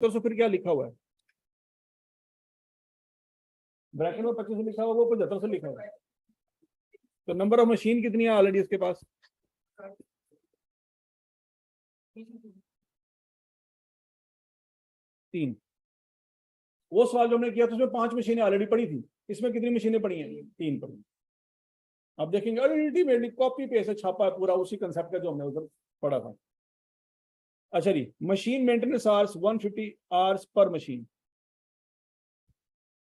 तो फिर क्या लिखा हुआ है ब्रैकेट में 25 लिखा हुआ, वो 75 से लिखा हुआ है। तो नंबर ऑफ मशीन कितनी है ऑलरेडी इसके पास? 3। वो सवाल जो हमने किया था उसमें 5 मशीनें ऑलरेडी पड़ी थी, इसमें कितनी मशीनें पड़ी हैं? 3 पड़ी। अब देखेंगे अल्टीमेटली कॉपी पेस्ट छापा है पूरा उसी कंसेप्ट का जो हमने उधर पढ़ा था। अच्छा जी, मशीन मेंटेनेंस आवर्स 150 आवर्स पर मशीन।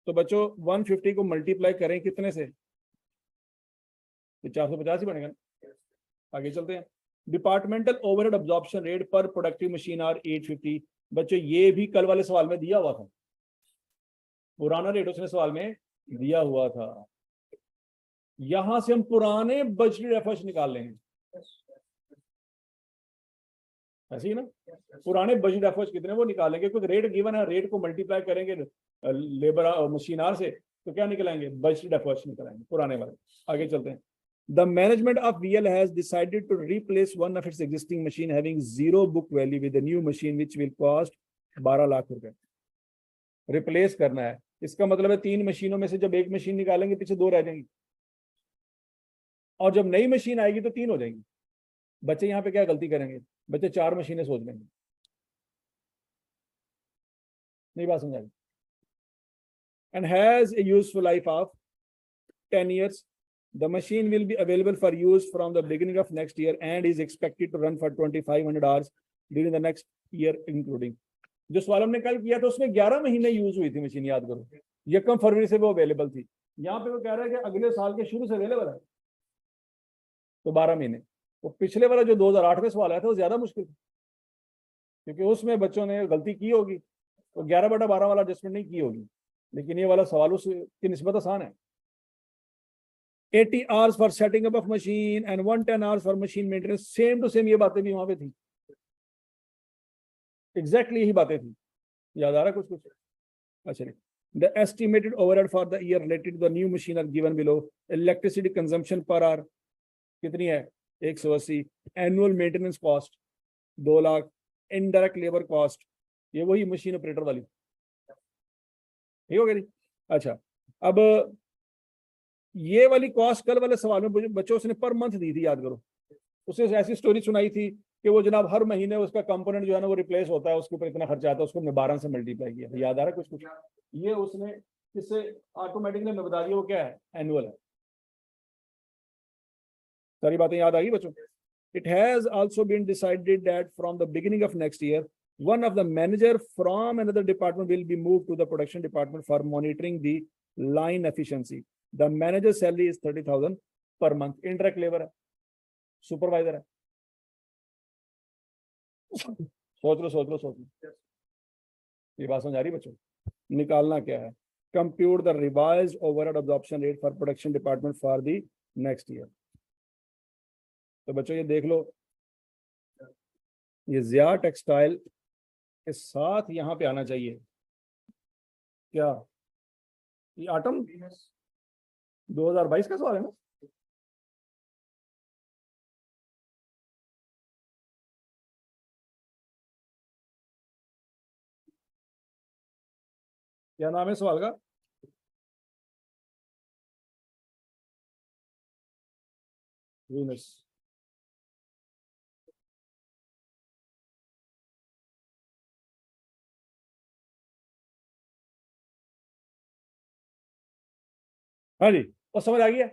तो बच्चों 150 को मल्टीप्लाई करें कितने से? तो 450 ही बनेगा ना। आगे चलते हैं। डिपार्टमेंटल ओवरहेड अब्जॉर्प्शन रेट पर प्रोडक्टिव मशीन आर 850। बच्चों ये भी कल वाले सवाल में दिया हुआ था, पुराना रेट उसने सवाल में दिया हुआ था। यहां से हम पुराने बजटेड एफर्ट्स निकाल लेंगे, ऐसे ही ना। पुराने बजट एफर्ट्स कितने वो निकालेंगे, क्योंकि रेट गिवन है, रेट को मल्टीप्लाई करेंगे लेबर मशीन आर से, तो क्या निकलेंगे? बजटेड एफर्ट्स निकलेंगे पुराने वाले। आगे चलते हैं। The management of VL has decided to replace one of its existing machine having 0 book value with a new machine which will cost 12 lakh रुपए। रिप्लेस करना है, इसका मतलब है 3 मशीनों में से जब एक मशीन निकालेंगे पीछे 2 रह जाएंगी, और जब नई मशीन आएगी तो 3 हो जाएंगी। बच्चे यहाँ पे क्या गलती करेंगे? बच्चे 4 मशीनें सोच लेंगे। नहीं बात समझ आई? And has a useful life of 10 years. The machine will be available for use from the beginning of next year and is expected to run for 2500 hours during the next year including। जो सवाल हमने कल किया था उसमें 11 महीने use हुई थी मशीन, याद करो। 1 फरवरी से वो अवेलेबल थी। यहाँ पे वो कह रहा है कि अगले साल के शुरू से अवेलेबल है, तो 12 महीने। तो पिछले वाला जो 2008 में सवाल आया था वो ज्यादा मुश्किल था, क्योंकि उसमें बच्चों ने गलती की होगी, तो 11/12 वाला एडजस्टमेंट नहीं की होगी। लेकिन ये वाला सवाल उसकी निस्बत आसान है। 80 hours for setting up of machine and 110 hours for machine maintenance। Same to same ये बातें भी वहां पे थी, एग्जैक्टली यही बातें थी। याद आ रहा कुछ कुछ? अच्छा, the estimated overhead for the year related to the new machine are given below। electricity consumption per hour कितनी है? 180। Annual maintenance cost 2 lakh. Indirect labour cost, ये वही मशीन ऑपरेटर वाली, ठीक हो गया जी। अच्छा, अब ये वाली कॉस्ट कल वाले सवाल में बच्चों ने पर मंथ दी थी, याद करो। उसे ऐसी स्टोरी सुनाई थी कि वो जनाब हर महीने उसका कंपोनेंट जो है ना वो रिप्लेस होता है, उसके ऊपर इतना खर्चा आता है, उसको हमने 12 से मल्टीप्लाई किया। याद आ रहा है कुछ कुछ? ये उसने किससे ऑटोमेटिकली हमें बता दिया वो क्या है? एनुअल है। सारी बातें याद आ गई बच्चों? It has also been decided that from the beginning of next year, one of the manager from another department will be moved to the production department for monitoring the line efficiency। The manager's salary is 30,000 per month। Indirect labor है, supervisor है। सोच लो। ये बात समझ आ रही बच्चों? निकालना क्या है? Compute the revised overhead absorption rate for production department for the next year. तो बच्चों ये देख लो, ये जिया टेक्सटाइल के साथ यहाँ पे आना चाहिए क्या? ये आटम 2022 का सवाल है ना? क्या नाम है सवाल का? वीनस। हाँ जी, और समझ आ गया?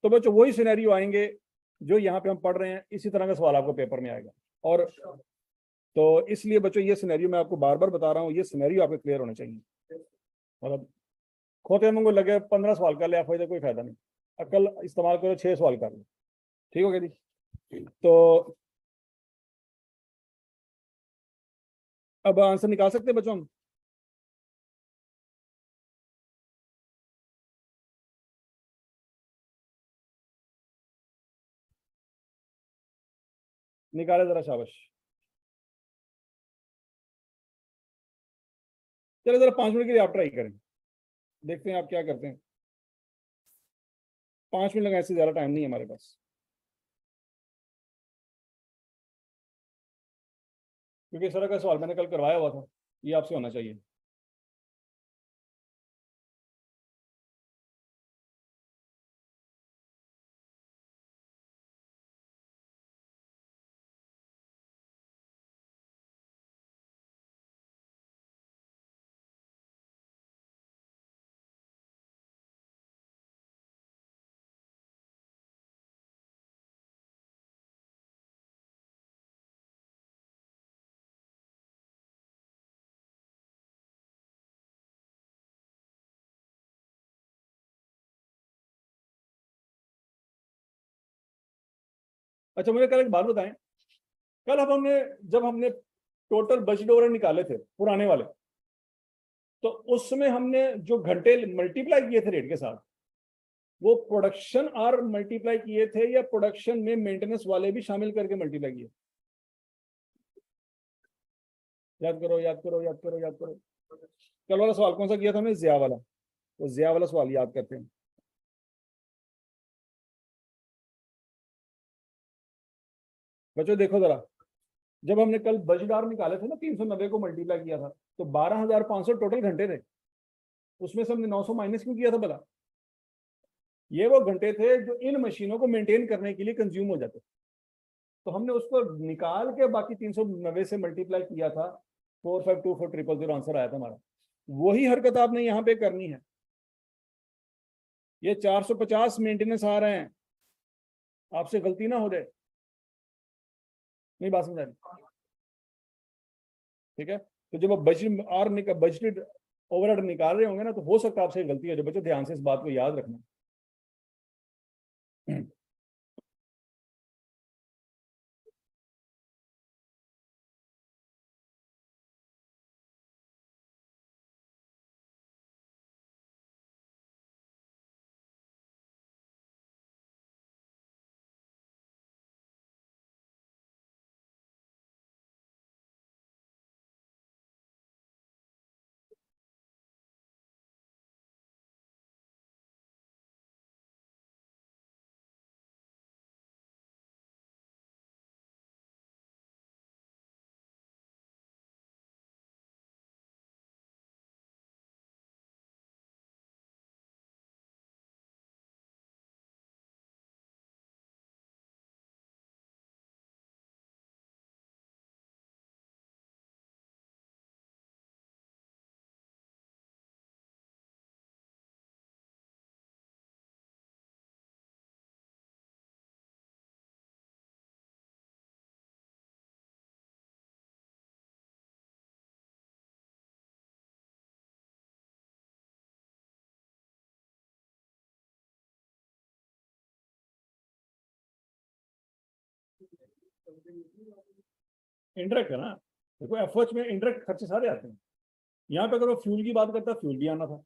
तो बच्चों वही सिनेरियो आएंगे जो यहाँ पे हम पढ़ रहे हैं, इसी तरह का सवाल आपको पेपर में आएगा। और तो इसलिए बच्चों ये सिनेरियो मैं आपको बार बार बता रहा हूँ, ये सिनेरियो आपके क्लियर होने चाहिए। मतलब खोते मंगो लगे 15 सवाल कर ले, फायदा कोई फायदा नहीं। अकल इस्तेमाल करो, 6 सवाल कर लो, ठीक हो गया जी। तो अब आंसर निकाल सकते हैं बच्चों हम? निकाले जरा, शाबाश। चलो जरा 5 मिनट के लिए आप ट्राई करें, देखते हैं आप क्या करते हैं। 5 मिनट लगाए, इससे ज्यादा टाइम नहीं है हमारे पास, क्योंकि इस तरह का सवाल मैंने कल करवाया हुआ था। ये आपसे होना चाहिए। अच्छा मुझे कल एक बात बताएं, कल अब हमने जब हमने टोटल बजट ओवर निकाले थे पुराने वाले, तो उसमें हमने जो घंटे मल्टीप्लाई किए थे रेट के साथ, वो प्रोडक्शन आर मल्टीप्लाई किए थे या प्रोडक्शन में मेंटेनेंस वाले भी शामिल करके मल्टीप्लाई किए? याद करो याद करो याद करो याद करो। कल वाला सवाल कौन सा किया था हमने? जिया वाला। तो जिया वाला सवाल याद करते हैं। बच्चों देखो जरा, जब हमने कल बजट आर निकाले थे ना, 390 को मल्टीप्लाई किया था, तो 12,500 टोटल घंटे थे। उसमें से हमने 900 माइनस क्यों किया था भला? ये वो घंटे थे जो इन मशीनों को मेंटेन करने के लिए कंज्यूम हो जाते, तो हमने उसको निकाल के बाकी 390 से मल्टीप्लाई किया था। 4524,000 आंसर आया था हमारा। वही हरकत आपने यहाँ पे करनी है। ये 450 मेंटेनेंस आ रहे हैं, आपसे गलती ना हो जाए। नहीं बात समझ आ रही? ठीक है, तो जब आप बजटेड ओवरहेड निकाल रहे होंगे ना, तो हो सकता है आपसे गलती हो जाए। बच्चों ध्यान से इस बात को याद रखना। इंटरेक्ट है ना, देखो एफर्ट्स में इंटरेक्ट खर्चे सारे आते हैं। यहाँ पे अगर वो फ्यूल की बात करता, फ्यूल भी आना था।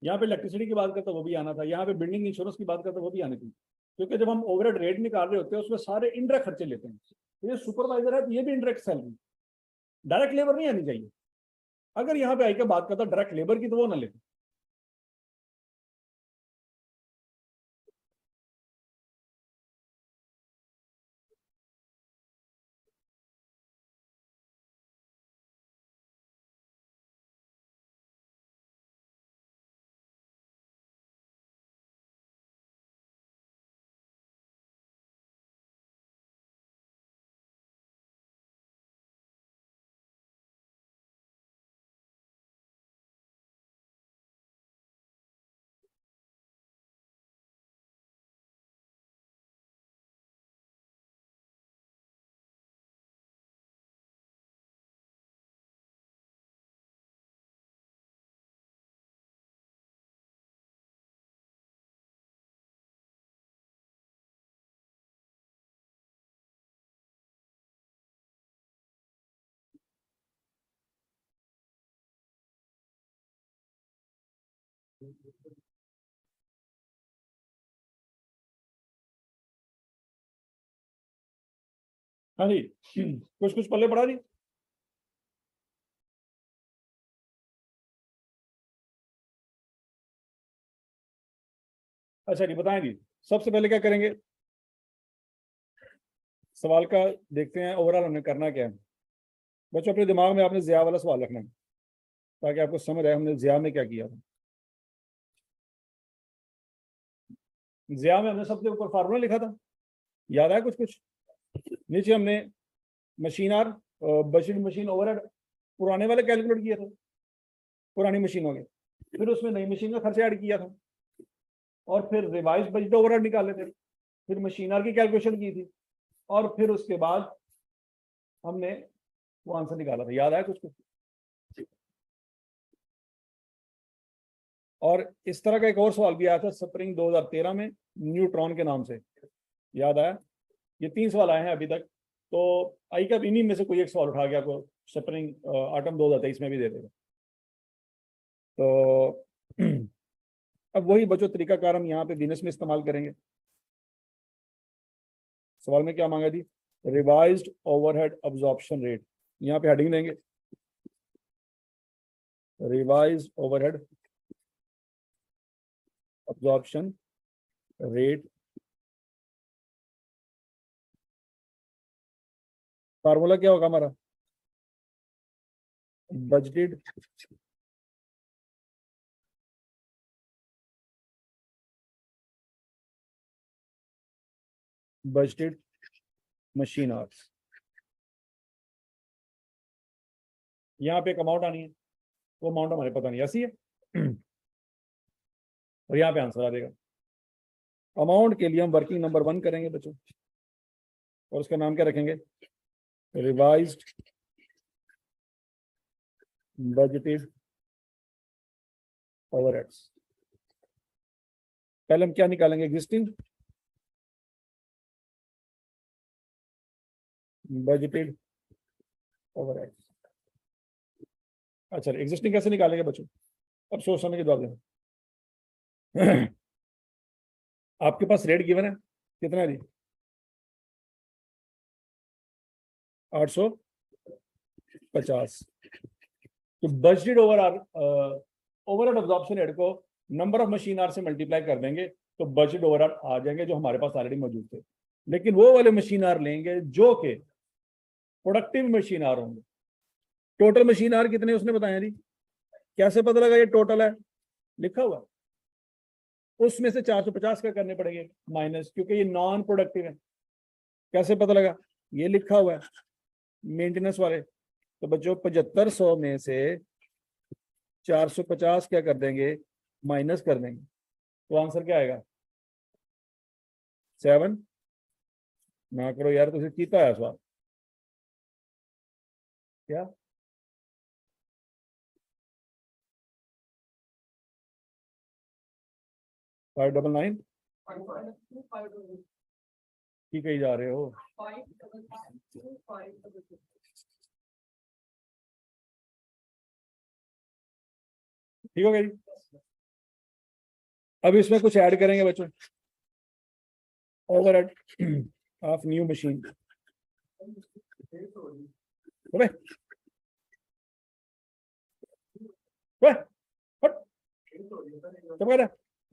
यहाँ पे इलेक्ट्रिसिटी की बात करता, वो भी आना था। यहाँ पे बिल्डिंग इंश्योरेंस की बात करता, वो भी आनी थी। क्योंकि जब हम ओवरहेड रेट निकाल रहे होते हैं, उसमें सारे इंटरेक्ट खर्चे लेते हैं। तो ये सुपरवाइजर है, तो ये भी इंटरेक्ट सैलरी, डायरेक्ट लेबर नहीं आनी चाहिए। अगर यहाँ पे आके बात करता डायरेक्ट लेबर की, तो वो ना लेते। हाँ जी, कुछ कुछ पल्ले पड़ा जी। अच्छा जी बताएं जी, सबसे पहले क्या करेंगे? सवाल का देखते हैं ओवरऑल हमें करना क्या है। बच्चों अपने दिमाग में आपने जिया वाला सवाल रखना है। ताकि आपको समझ आए हमने ज़िया में क्या किया था। ज़िया में हमने सबसे ऊपर फार्मूला लिखा था, याद आया कुछ कुछ? नीचे हमने machine hour budget machine overhead पुराने वाले कैलकुलेट किए थे, पुरानी मशीनों के, फिर उसमें नई मशीन का खर्चा ऐड किया था, और फिर रिवाइज बजट ओवरहेड निकाले थे, फिर मशीन आर की कैलकुलेशन की थी, और फिर उसके बाद हमने वो आंसर निकाला था। याद आया कुछ कुछ? और इस तरह का एक और सवाल भी आया था स्प्रिंग 2013 में न्यूट्रॉन के नाम से, याद आया? ये 3 सवाल आए हैं अभी तक, तो आई का इन्हीं में से कोई एक सवाल उठा के आपको स्प्रिंग ऑटम 2023 में भी दे देगा। तो अब वही बचो तरीकाकार हम यहाँ पे बिजनेस में इस्तेमाल करेंगे। सवाल में क्या मांगा थी? रिवाइज्ड ओवरहेड अब्जॉर्प्शन रेट, यहाँ पे हेडिंग देंगे revised overhead absorption rate. Formula क्या होगा हमारा? Budgeted machine hours. यहाँ पे एक अमाउंट आनी है, वो अमाउंट हमारे पता नहीं, ऐसी है और यहाँ पे आंसर आ जाएगा। अमाउंट के लिए हम वर्किंग नंबर 1 करेंगे बच्चों, और उसका नाम क्या रखेंगे? Revised budgeted overheads. पहले हम क्या निकालेंगे? Existing budgeted overheads. अच्छा, एग्जिस्टिंग कैसे निकालेंगे बच्चों? अब सोच समझ के जवाब देना आपके पास रेट गिवन है, कितना है जी? 850। तो बजटेड ओवरहेड अब्जॉर्प्शन रेट को नंबर ऑफ मशीन आवर से मल्टीप्लाई कर देंगे तो बजटेड ओवरहेड आ जाएंगे जो हमारे पास ऑलरेडी मौजूद थे। लेकिन वो वाले मशीन आवर लेंगे जो कि प्रोडक्टिव मशीन आवर होंगे। टोटल मशीन आवर कितने उसने बताया जी? कैसे पता लगा ये टोटल है? लिखा हुआ, उसमें से 450 का करने पड़ेंगे माइनस, क्योंकि ये नॉन प्रोडक्टिव है। कैसे पता लगा? ये लिखा हुआ है मेंटेनेंस वाले। तो बच्चों 7500 में से 450 क्या कर देंगे? माइनस कर देंगे, तो आंसर क्या आएगा? 7 ना करो यार, तुझे कीता है सवाल क्या? फाइव डबल नाइन की कही जा रहे हो? ठीक हो गया जी। अब इसमें कुछ ऐड करेंगे बच्चों, ओवरहेड ऑफ न्यू मशीन।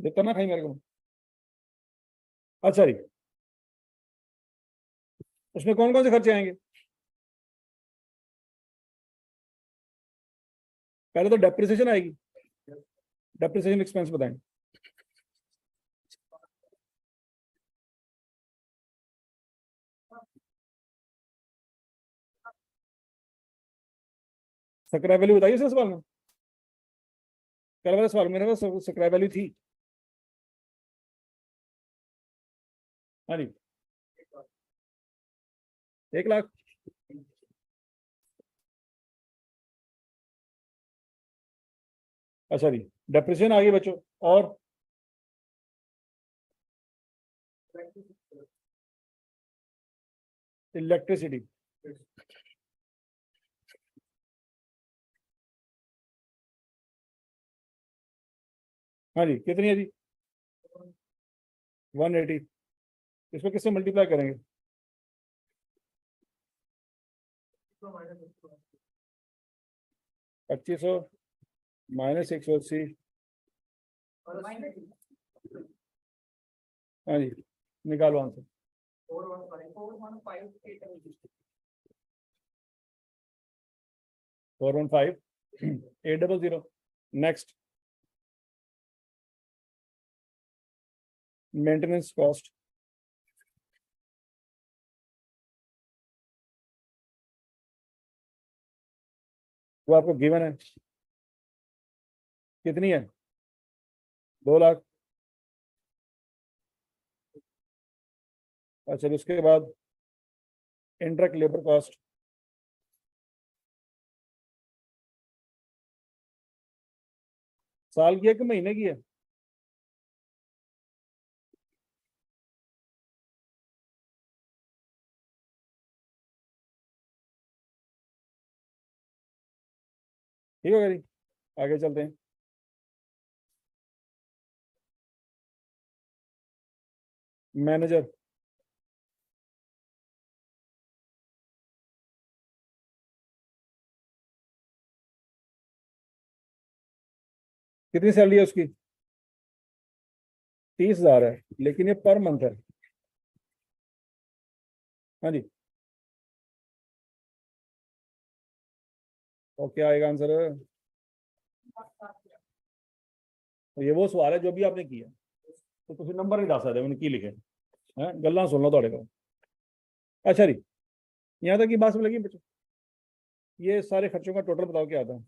देता ना खाई मेरे को। अच्छा जी, उसमें कौन कौन से खर्चे आएंगे? पहले तो डेप्रिसिएशन आएगी, डेप्रिसिएशन एक्सपेंस बताएं। स्क्रैप वैल्यू बताइए इस सवाल में। कल वाला सवाल मेरे पास स्क्रैप वैल्यू थी। हाँ जी, 1 लाख। अच्छा जी, डेप्रिसिएशन आ गई बच्चों। और इलेक्ट्रिसिटी, हाँ जी, कितनी है जी? 180। इसको किससे मल्टीप्लाई करेंगे? 2500 माइनस 180। हाँ जी, निकालो आंसर। 415 800। नेक्स्ट, मेंटेनेंस कॉस्ट, वो आपको गिवन है, कितनी है? 2 लाख। अच्छा, उसके बाद इंटरेक्ट लेबर कॉस्ट, साल की है कि महीने की है? ठीक है जी, आगे चलते हैं। मैनेजर, कितनी सैलरी है उसकी? 30,000 है, लेकिन ये पर मंथ है। हाँ जी, और क्या आएगा आंसर? तो ये वो सवाल है जो भी आपने किया, तो तुम नंबर नहीं दस सकते उन्हें की लिखे हैं, गल्ला सुन लो थोड़े को। अच्छा जी, यहाँ तक की बात समझ लगी बच्चों? ये सारे खर्चों का टोटल बताओ क्या आता है?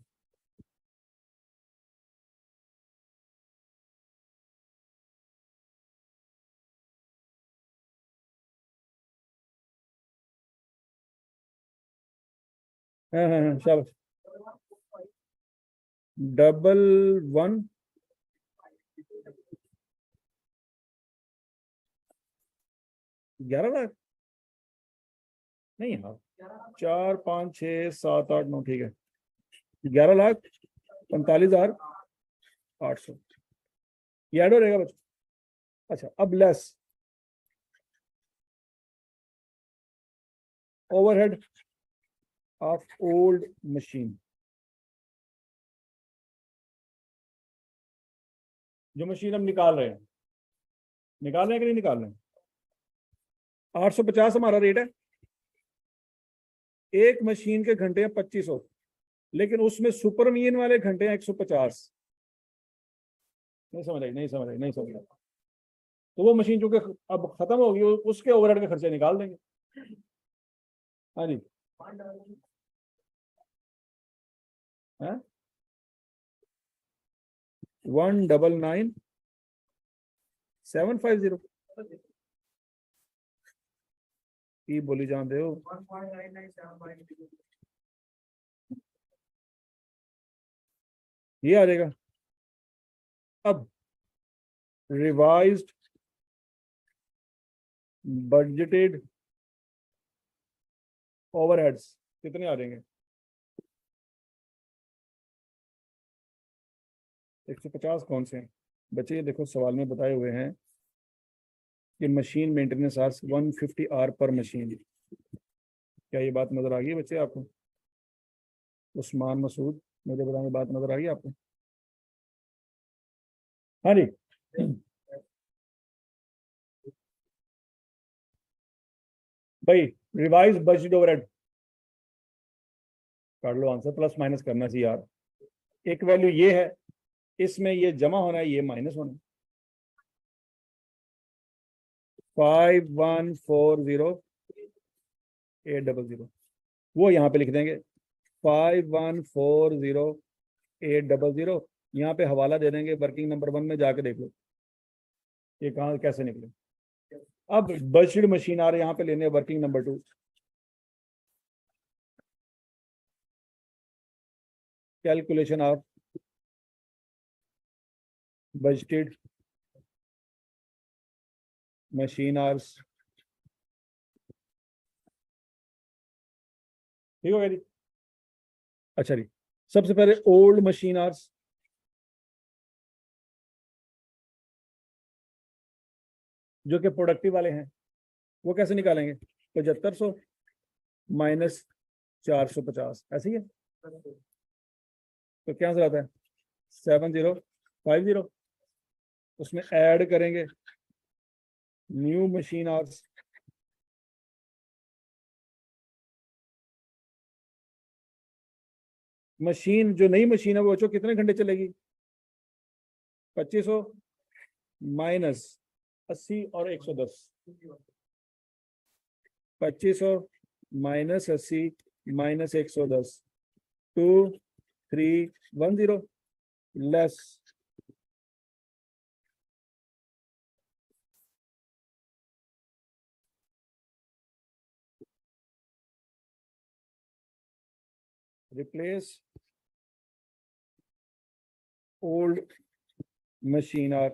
हाँ, शाबाश। 11, 11 लाख? नहीं हाँ, 4, 5, 6, 7, 8, 9, ठीक है, 11,45,800, ये ऐड हो रहेगा बच्चों। अच्छा, अब less overhead of old machine, जो मशीन हम निकाल रहे हैं, निकाल रहे हैं कि नहीं निकाल रहे हैं? 850 हमारा रेट है। एक मशीन के घंटे हैं 2500, लेकिन उसमें सुपरमीन वाले घंटे हैं 150। नहीं समझ आई, नहीं समझ आई, नहीं समझ आई। तो वो मशीन चूंकि अब खत्म होगी, उसके ओवरहेड के खर्चे निकाल देंगे। हाँ जी, हाँ, 199,750 की बोली जानते हो? ये आ जाएगा। अब रिवाइज्ड बजटेड ओवरहेड्स कितने आ जाएंगे? 150 कौन से हैं बच्चे? ये देखो सवाल में बताए हुए हैं कि मशीन मेंटेनेंस आवर्स 150 आवर पर मशीन। क्या ये बात नजर आ गई बच्चे आपको? उस्मान मसूद, मुझे बताएं, बात नजर आ गई आपको? हाँ जी। भाई, रिवाइज बजट ओवरहेड कर लो आंसर, प्लस माइनस करना चाहिए यार। एक वैल्यू ये है, इसमें ये जमा होना है, ये माइनस होना है। 5140,800, वो यहाँ पे लिख देंगे 5140,800। यहाँ पे हवाला दे देंगे, वर्किंग नंबर 1 में जाके देख लो ये कहाँ कैसे निकले। अब बजट मशीन आ रहे यहाँ पे लेने working number 2, calculation of budgeted machine hours. ठीक हो गया जी? अच्छा जी, सबसे पहले ओल्ड मशीन आवर्स, जो कि प्रोडक्टिव वाले हैं, वो कैसे निकालेंगे? 7500 माइनस 450, ऐसे ही है। तो क्या आंसर आता है? 7050। उसमें ऐड करेंगे न्यू मशीन आवर्स, मशीन जो नई मशीन है वो बच्चों कितने घंटे चलेगी? 2500 माइनस 80 और 110। 2500 minus 80 minus 110, 2310 less replace old machine or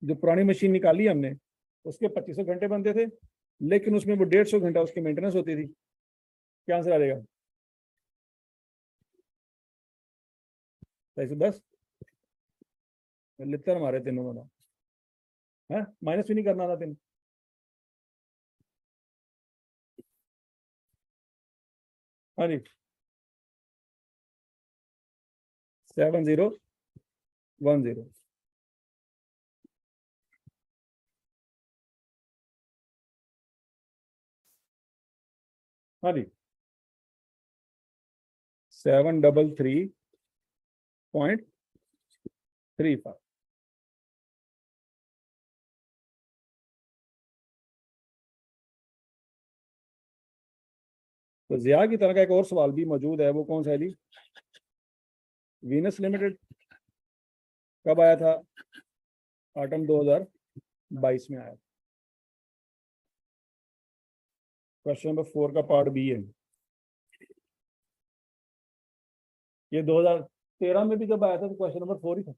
जो पुरानी मशीन निकाली हमने उसके 2500 घंटे बनते थे, लेकिन उसमें वो 150 घंटा उसकी मेंटेनेंस होती थी। क्या आंसर आ जाएगा? 210 लितर मारे तीनों में है, माइनस भी नहीं करना था तीन। हाँ जी 7010। हाँ जी 733.35। तो जिया की तरह का एक और सवाल भी मौजूद है, वो कौन सा है जी? वीनस लिमिटेड कब आया था? ऑटम 2022 में आया। क्वेश्चन नंबर 4 का पार्ट बी है। ये 2013 में भी जब आया था तो क्वेश्चन नंबर 4 ही था।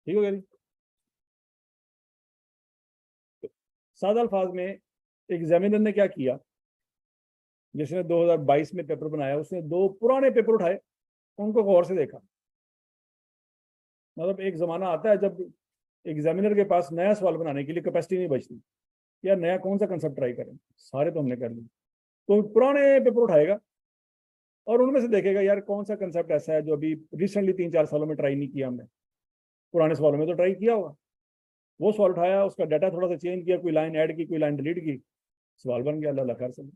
ठीक हो गया जी? सादा अल्फाज में एग्जामिनर ने क्या किया, जिसने 2022 में पेपर बनाया उसने दो पुराने पेपर उठाए, उनको गौर से देखा। मतलब एक जमाना आता है जब एग्जामिनर के पास नया सवाल बनाने के लिए कैपेसिटी नहीं बचती, या नया कौन सा कंसेप्ट ट्राई करें, सारे तो हमने कर लिए। तो पुराने पेपर उठाएगा और उनमें से देखेगा यार कौन सा कंसेप्ट ऐसा है जो अभी रिसेंटली 3-4 सालों में ट्राई नहीं किया हमने, पुराने सवालों में तो ट्राई किया होगा। वो सवाल उठाया, उसका डाटा थोड़ा सा चेंज किया, कोई लाइन ऐड की, कोई लाइन डिलीट की, सवाल बन गया। अल्लाह खैर सब।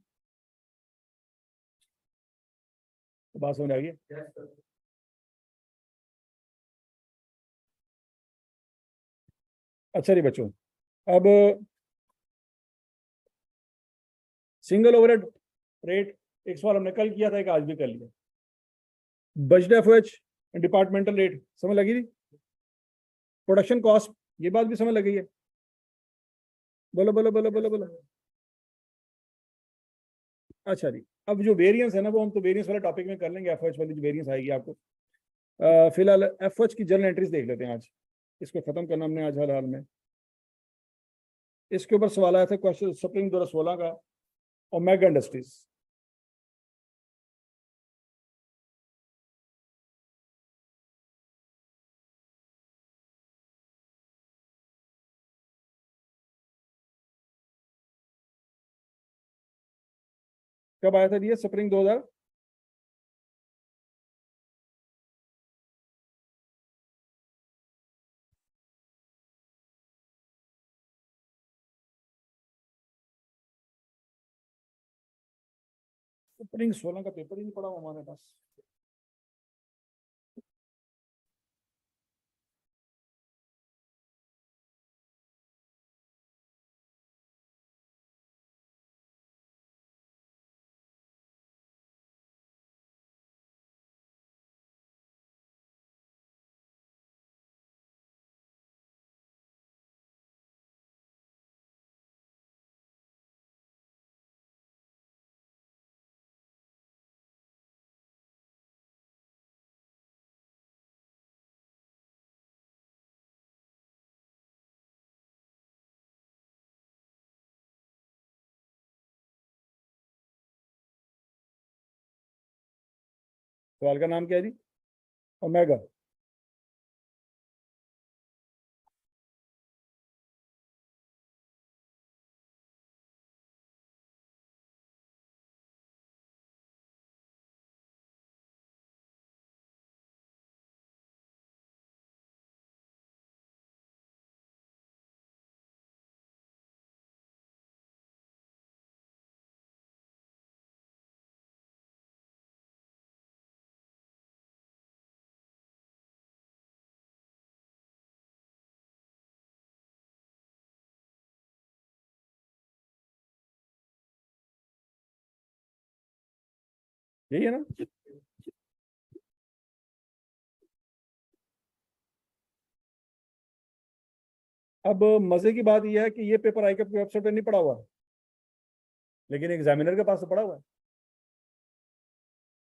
तो बात समझ आ गई? अच्छा जी बच्चों, अब सिंगल ओवरहेड रेट एक सवाल हमने कल किया था, एक आज भी कर लिया। बजट एफओएच डिपार्टमेंटल रेट समझ लगी थी? प्रोडक्शन कॉस्ट ये बात भी समझ लगी है? बोलो बोलो बोलो बोलो बोलो। अच्छा जी, अब जो वेरिएंस है ना वो हम तो वेरिएंस वाले टॉपिक में कर लेंगे, एफओएच वाली जो वेरिएंस आएगी आपको। फिलहाल एफओएच की जर्नल एंट्रीज देख लेते हैं आज, इसको खत्म करना हमने आज हाल में। इसके ऊपर सवाल आया था क्वेश्चन स्प्रिंग 2016 का, ओमेगा इंडस्ट्रीज। कब आया था ये स्प्रिंग 2000? स्प्रिंग 16 का पेपर ही नहीं पड़ा हमारे पास। सवाल का नाम क्या है जी? ओमेगा। यही है ना। अब मजे की बात यह है कि ये पेपर आई की वेबसाइट पे नहीं पड़ा हुआ, लेकिन एग्जामिनर के पास तो पड़ा हुआ है।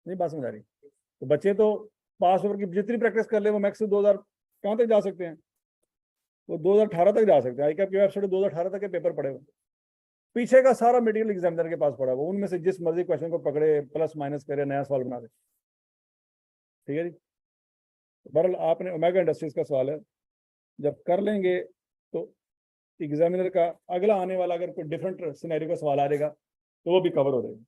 नहीं बात समझ आ रही? तो बच्चे तो पास पेपर की जितनी प्रैक्टिस कर ले वो मैक्स 2000 कहाँ तक जा सकते हैं, वो 2018 तक जा सकते हैं। आई की वेबसाइट 2018 तक के पेपर पड़े हुए, पीछे का सारा मटेरियल एग्जामिनर के पास पड़ा हुआ, उनमें से जिस मर्जी क्वेश्चन को पकड़े, प्लस माइनस करे, नया सवाल बना दे। ठीक है जी। बहरहाल आपने ओमेगा इंडस्ट्रीज का सवाल है, जब कर लेंगे तो एग्जामिनर का अगला आने वाला अगर कोई डिफरेंट सिनेरियो का सवाल आ जाएगा तो वो भी कवर हो जाएगा।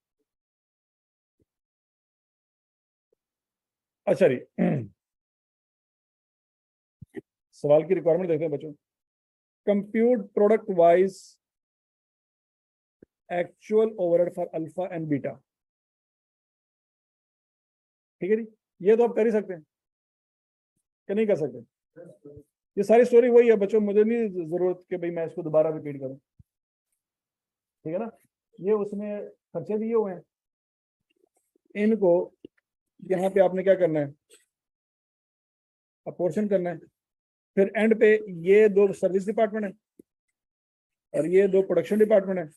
अच्छा जी, सवाल की रिक्वायरमेंट देखते हैं बच्चों। Compute product wise actual overhead for alpha and beta. ठीक है जी, ये तो आप कर ही सकते हैं कि नहीं कर सकते? ये सारी स्टोरी वही है बच्चों, मुझे नहीं जरूरत कि भाई मैं इसको दोबारा रिपीट करूं। ठीक है ना, ये उसमें खर्चे दिए हुए हैं, इनको यहाँ पे आपने क्या करना है, अपोर्शन करना है। फिर एंड पे ये दो सर्विस डिपार्टमेंट है और ये दो प्रोडक्शन डिपार्टमेंट है,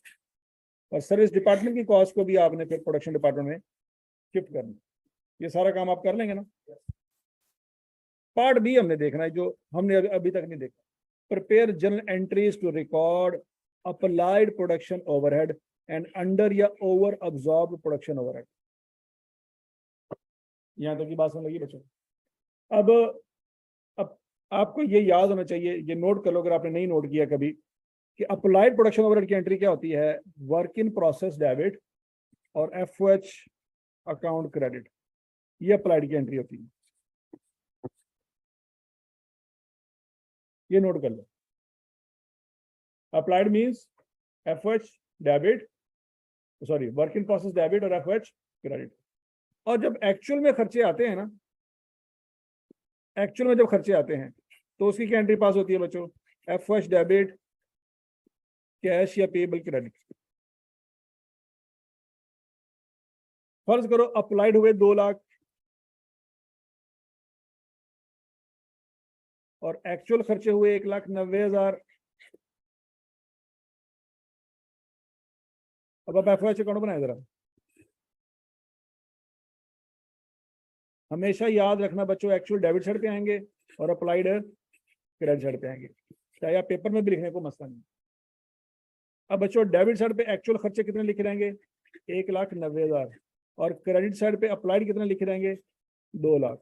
और सर्विस डिपार्टमेंट की कॉस्ट को भी आपने फिर प्रोडक्शन डिपार्टमेंट में शिफ्ट करना। ये सारा काम आप कर लेंगे ना। पार्ट बी हमने देखना है जो हमने अभी तक नहीं देखा। Prepare journal entries to record applied production overhead and under या ओवर अब्सॉर्ब प्रोडक्शन ओवरहेड। यहां तक की बात समझ लगी बच्चों? अब आपको ये याद होना चाहिए, ये नोट कर लो अगर आपने नहीं नोट किया कभी, कि अप्लाइड प्रोडक्शन ओवरहेड की एंट्री क्या होती है, वर्क इन प्रोसेस डेबिट और एफओएच अकाउंट क्रेडिट, ये अप्लाइड की एंट्री होती है। ये नोट कर लो, applied means FOH debit, sorry work in process debit और एफओएच क्रेडिट। और जब एक्चुअल में खर्चे आते हैं ना, एक्चुअल में जब खर्चे आते हैं तो उसकी क्या एंट्री पास होती है बच्चों, एफओएच डेबिट, कैश या पेबल क्रेडिट। फर्ज करो अप्लाइड हुए 2 लाख और एक्चुअल खर्चे हुए 1,90,000। अब आप एफओएच अकाउंट बनाए जरा। हमेशा याद रखना बच्चों, एक्चुअल डेबिट साइड पे आएंगे और अप्लाइड क्रेडिट साइड पे आएंगे, चाहे आप पेपर में भी लिखने को मसला नहीं। अब बच्चों डेबिट साइड पे एक्चुअल खर्चे कितने लिखे रहेंगे, 1,90,000, और क्रेडिट साइड पे अप्लाइड कितने लिखे रहेंगे, 2 लाख।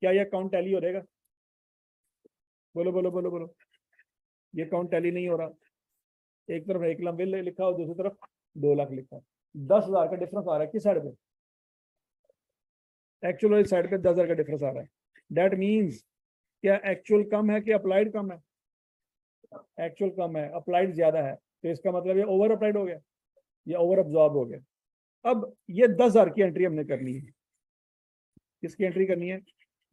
क्या यह अकाउंट टैली हो जाएगा? बोलो बोलो बोलो बोलो। ये अकाउंट टैली नहीं हो रहा, एक तरफ 1,90,000 लिखा और दूसरी तरफ 2 लाख लिखा, 10,000 का डिफरेंस आ रहा है किस साइड पे, एक्चुअल वाली साइड पे 10,000 का डिफरेंस आ रहा है। दैट मीन्स क्या एक्चुअल कम है कि अप्लाइड कम है? एक्चुअल कम है, अप्लाइड ज्यादा है, तो इसका मतलब ये ओवर अप्लाइड हो गया, ये ओवर अब्जॉर्ब हो गया। अब ये 10,000 की एंट्री हमने करनी है, किसकी एंट्री करनी है,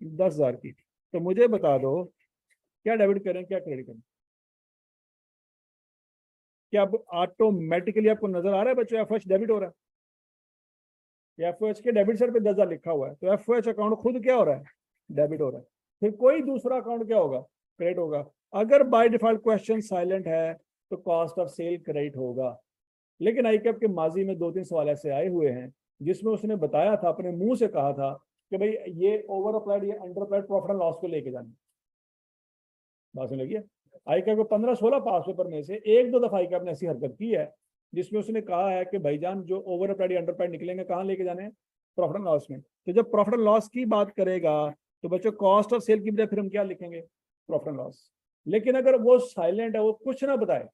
10,000 की। तो मुझे बता दो क्या डेबिट करें क्या क्रेडिट करें? क्या अब ऑटोमेटिकली आपको नजर आ रहा है बच्चों एफओएच डेबिट हो रहा है, एफओएच के डेबिट साइड पे 10,000 लिखा हुआ है, तो एफओएच अकाउंट खुद क्या हो रहा है, डेबिट हो रहा है। फिर कोई दूसरा अकाउंट क्या होगा, क्रेडिट होगा। अगर बाय डिफॉल्ट क्वेश्चन साइलेंट है तो कॉस्ट ऑफ सेल क्रेडिट होगा। लेकिन आईकैप के माजी में 2-3 सवाल ऐसे आए हुए हैं जिसमें उसने बताया था, अपने मुंह से कहा था कि भाई ये ओवर अप्लाइड, ये under applied profit and loss को लेके जाना। बात सुन लगी है? आईकैप को 15-16 पास पेपर में से 1-2 दफा आईकैप ने ऐसी हरकत की है जिसमें उसने कहा है कि भाईजान जो ओवर अप्लाइड या अंडर अप्लाइड निकलेंगे कहाँ लेके जाने हैं, प्रॉफिट एंड लॉस में। तो जब प्रॉफिट एंड लॉस की बात करेगा तो बच्चों कॉस्ट ऑफ सेल की बजाय फिर हम क्या लिखेंगे, प्रॉफिट एंड लॉस। लेकिन अगर वो साइलेंट है, वो कुछ ना बताए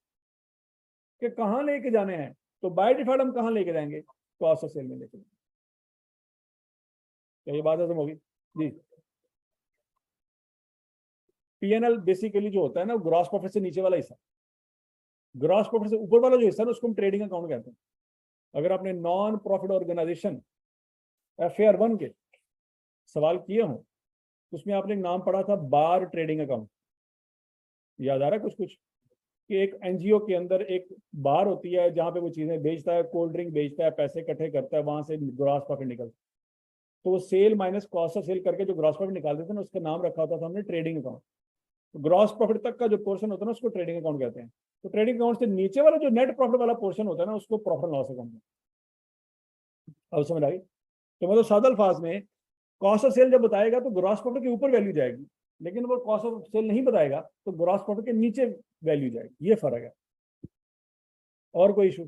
कि कहाँ लेके जाने हैं, तो बाय डिफॉल्ट हम कहाँ लेके जाएंगे, कॉस्ट ऑफ सेल में लेके जाएंगे। क्या ये बात खत्म होगी जी? पीएनएल बेसिकली जो होता है ना, ग्रॉस प्रॉफिट से नीचे वाला हिस्सा, ग्रॉस प्रॉफिट से ऊपर वाला जो हिस्सा है उसको हम ट्रेडिंग अकाउंट कहते हैं। अगर आपने नॉन प्रॉफिट ऑर्गेनाइजेशन FAR 1 के सवाल किए हों तो उसमें आपने एक नाम पढ़ा था बार ट्रेडिंग अकाउंट, याद आ रहा है कुछ कुछ? कि एक एनजीओ के अंदर एक बार होती है जहां पे वो चीजें बेचता है, कोल्ड ड्रिंक बेचता है, पैसे इकट्ठे करता है, वहां से ग्रॉस प्रॉफिट निकलता है। तो वो sale minus cost of sale करके जो ग्रॉस प्रॉफिट निकालते थे ना, उसका नाम रखा होता था हमने ट्रेडिंग अकाउंट। तो ग्रॉस प्रॉफिट तक का जो पोर्शन होता है ना, उसको ट्रेडिंग अकाउंट कहते हैं। तो ट्रेडिंग अकाउंट से नीचे वाला जो नेट प्रॉफिट वाला पोर्शन होता है ना, उसको प्रॉफिट लॉस अकाउंट। अब समझ आई? तो मतलब सादा अल्फाज में कॉस्ट ऑफ सेल जब बताएगा तो ग्रॉस प्रॉफिट के ऊपर वैल्यू जाएगी, लेकिन वो कॉस्ट ऑफ सेल नहीं बताएगा तो ग्रॉस प्रॉफिट के नीचे वैल्यू जाएगी। ये फर्क है। और कोई इशू?